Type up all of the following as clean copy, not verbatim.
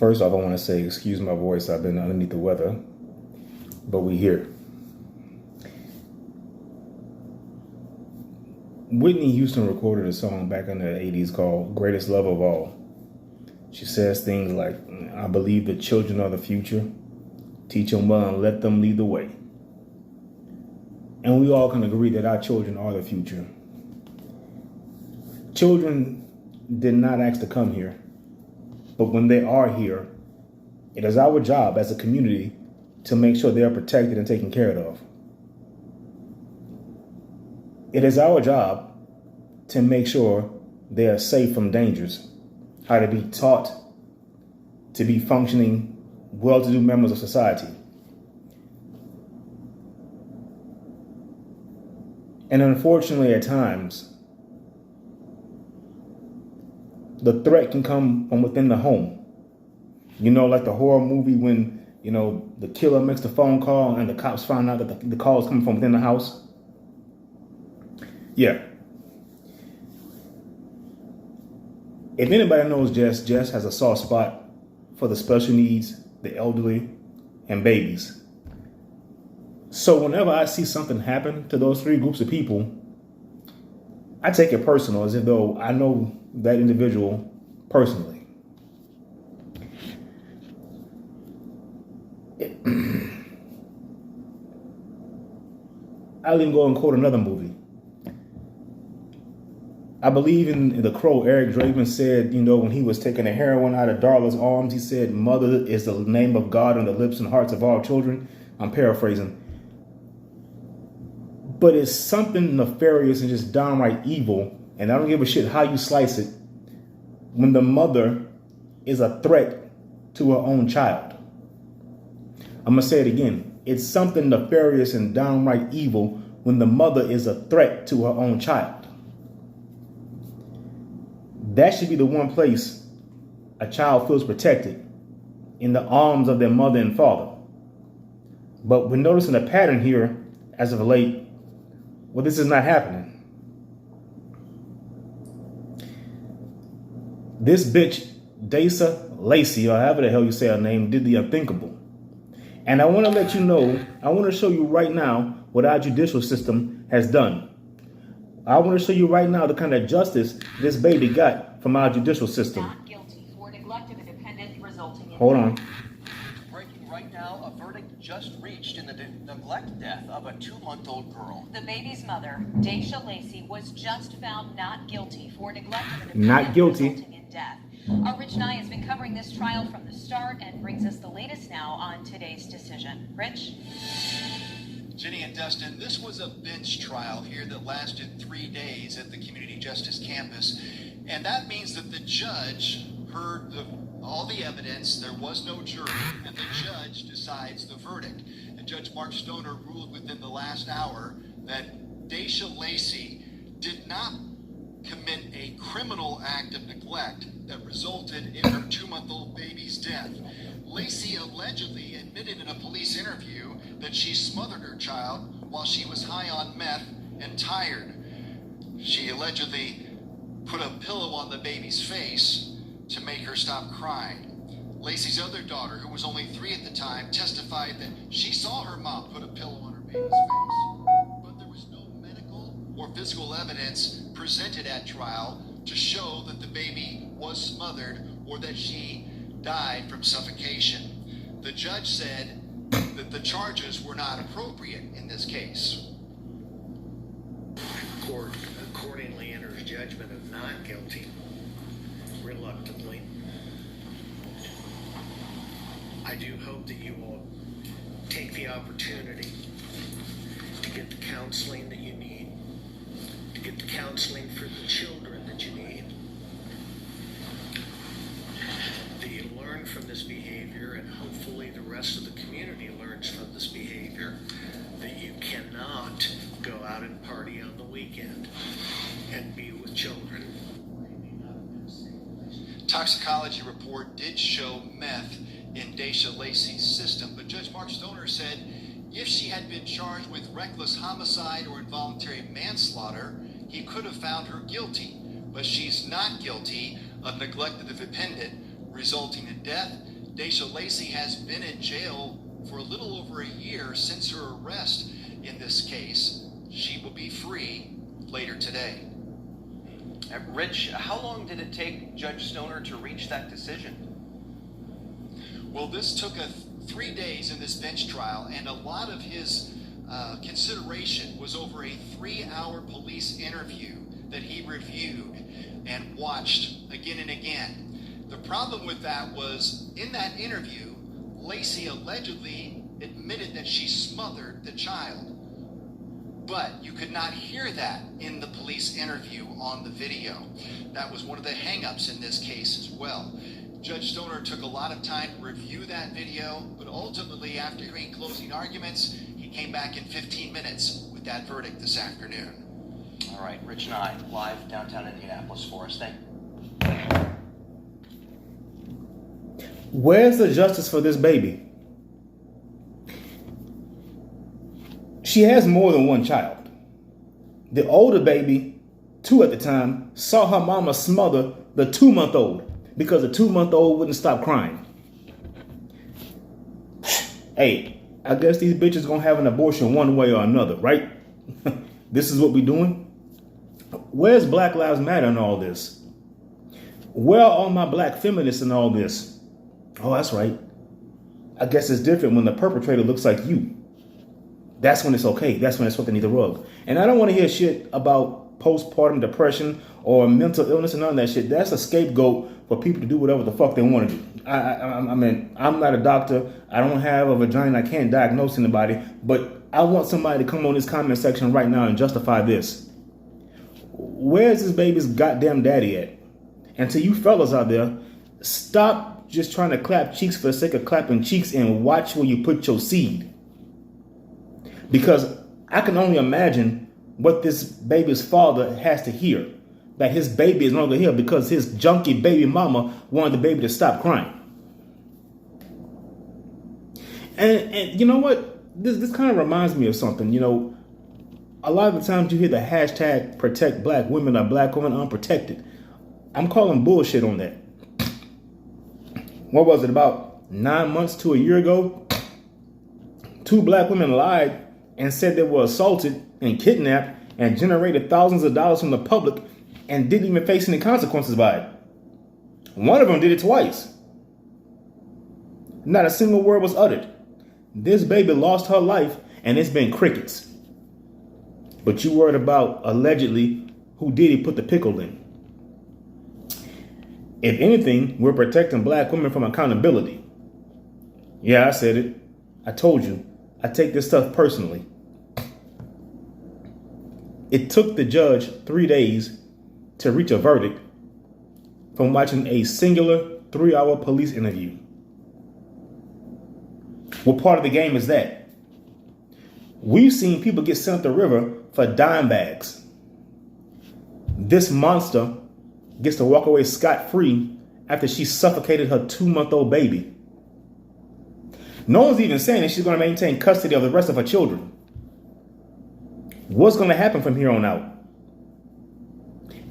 First off, I want to say, excuse my voice. I've been underneath the weather, but we here. Whitney Houston recorded a song back in the 80s called Greatest Love of All. She says things like, I believe the children are the future. Teach them well and let them lead the way. And we all can agree that our children are the future. Children did not ask to come here. But when they are here, it is our job as a community to make sure they are protected and taken care of. It is our job to make sure they are safe from dangers, how to be taught to be functioning, well-to-do members of society. And unfortunately, at times, the threat can come from within the home. You know, like the horror movie when, the killer makes the phone call and the cops find out that the call is coming from within the house. Yeah. If anybody knows Jess has a soft spot for the special needs, the elderly, and babies. So whenever I see something happen to those three groups of people, I take it personal, as if though I know that individual personally. I'll even go and quote another movie. I believe in The Crow, Eric Draven said, when he was taking the heroin out of Darla's arms, he said, "Mother is the name of God on the lips and hearts of all children." I'm paraphrasing. But it's something nefarious and just downright evil, and I don't give a shit how you slice it, when the mother is a threat to her own child. I'm going to say it again. It's something nefarious and downright evil when the mother is a threat to her own child. That should be the one place a child feels protected, in the arms of their mother and father. But we're noticing a pattern here as of late. Well, this is not happening. This bitch, Daisha Lacey, or however the hell you say her name, did the unthinkable. And I want to let you know, I want to show you right now what our judicial system has done. I want to show you right now the kind of justice this baby got from our judicial system. Not guilty for neglect of a dependent resulting in Hold on. Breaking right now, a verdict just reached in the neglect death of a 2-month-old girl. The baby's mother, Daisha Lacey, was just found not guilty for neglect of a dependent Not guilty. resulting in death. Our Rich Nye has been covering this trial from the start and brings us the latest now on today's decision. Rich? Jenny and Dustin, this was a bench trial here that lasted 3 days at the Community Justice Campus. And that means that the judge heard all the evidence, there was no jury, and the judge decides the verdict. And Judge Mark Stoner ruled within the last hour that Daisha Lacey did not commit a criminal act of neglect that resulted in her 2-month-old baby's death. Lacey allegedly admitted in a police interview that she smothered her child while she was high on meth and tired. She allegedly put a pillow on the baby's face to make her stop crying. Lacey's other daughter, who was only 3 at the time, testified that she saw her mom put a pillow on her baby's face. But there was no medical or physical evidence presented at trial to show that the baby was smothered or that she died from suffocation. The judge said that the charges were not appropriate in this case. The court accordingly enters judgment of not guilty, reluctantly. I do hope that you will take the opportunity to get the counseling that you need, to get the counseling for the children that you need, that you learn from this behavior, and hopefully the rest of the community learns from this behavior, that you cannot go out and party on the weekend and be with children. Toxicology report did show meth in Daisha Lacey's system, but Judge Mark Stoner said if she had been charged with reckless homicide or involuntary manslaughter, he could have found her guilty. But she's not guilty of neglect of the dependent resulting in death. Daisha Lacey has been in jail for a little over a year since her arrest in this case. She will be free later today. Rich, how long did it take Judge Stoner to reach that decision? Well, this took 3 days in this bench trial, and a lot of his consideration was over a 3-hour police interview that he reviewed and watched again and again. The problem with that was, in that interview, Lacey allegedly admitted that she smothered the child. But you could not hear that in the police interview on the video. That was one of the hang-ups in this case as well. Judge Stoner took a lot of time to review that video, but ultimately, after hearing closing arguments, he came back in 15 minutes with that verdict this afternoon. All right, Rich Nye, live downtown Indianapolis for us. Thank you. Where's the justice for this baby? She has more than one child. The older baby, 2 at the time, saw her mama smother the 2-month-old because the 2-month-old wouldn't stop crying. Hey, I guess these bitches gonna have an abortion one way or another, right? This is what we doing? Where's Black Lives Matter in all this? Where are all my black feminists in all this? Oh, that's right. I guess it's different when the perpetrator looks like you. That's when it's okay. That's when it's swept underneath the rug. And I don't want to hear shit about postpartum depression or mental illness and none of that shit. That's a scapegoat for people to do whatever the fuck they want to do. I mean, I'm not a doctor. I don't have a vagina. I can't diagnose anybody. But I want somebody to come on this comment section right now and justify this. Where's this baby's goddamn daddy at? And to you fellas out there, stop just trying to clap cheeks for the sake of clapping cheeks and watch where you put your seed. Because I can only imagine what this baby's father has to hear. That his baby is no longer here because his junky baby mama wanted the baby to stop crying. And you know what? This kind of reminds me of something. You know, a lot of the times you hear the hashtag protect black women or black women unprotected. I'm calling bullshit on that. What was it, about 9 months to a year ago? 2 black women lied and said they were assaulted and kidnapped and generated thousands of dollars from the public and didn't even face any consequences by it. One of them did it twice. Not a single word was uttered. This baby lost her life and it's been crickets. But you worried about allegedly who did he put the pickle in. If anything, we're protecting black women from accountability. Yeah, I said it. I told you. I take this stuff personally. It took the judge 3 days to reach a verdict from watching a singular 3-hour police interview. What part of the game is that? We've seen people get sent up the river for dime bags. This monster gets to walk away scot-free after she suffocated her 2-month-old baby. No one's even saying that she's going to maintain custody of the rest of her children. What's going to happen from here on out?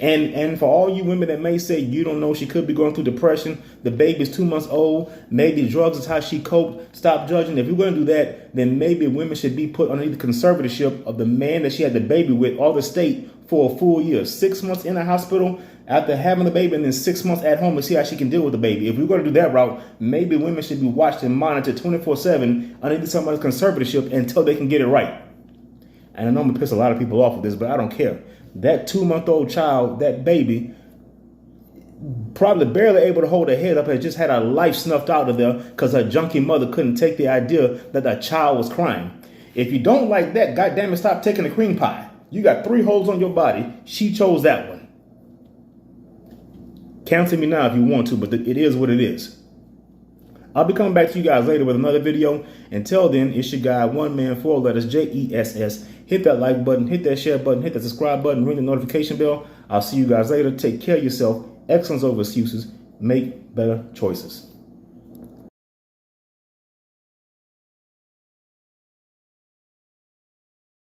And for all you women that may say you don't know, she could be going through depression, the baby's 2 months old, maybe drugs is how she coped, stop judging. If you're going to do that, then maybe women should be put underneath the conservatorship of the man that she had the baby with or the state for a full year. 6 months in a hospital after having the baby and then 6 months at home to see how she can deal with the baby. If we're going to do that route, maybe women should be watched and monitored 24/7 underneath somebody's conservatorship until they can get it right. And I know I'm going to piss a lot of people off with this, but I don't care. That 2-month-old child, that baby, probably barely able to hold her head up, had just had her life snuffed out of there because her junkie mother couldn't take the idea that the child was crying. If you don't like that, goddamn it, stop taking the cream pie. You got 3 holes on your body. She chose that one. Cancel me now if you want to, but it is what it is. I'll be coming back to you guys later with another video. Until then, it's your guy, one man, 4 letters, JESS. Hit that like button, hit that share button, hit that subscribe button, ring the notification bell. I'll see you guys later. Take care of yourself. Excellence over excuses. Make better choices.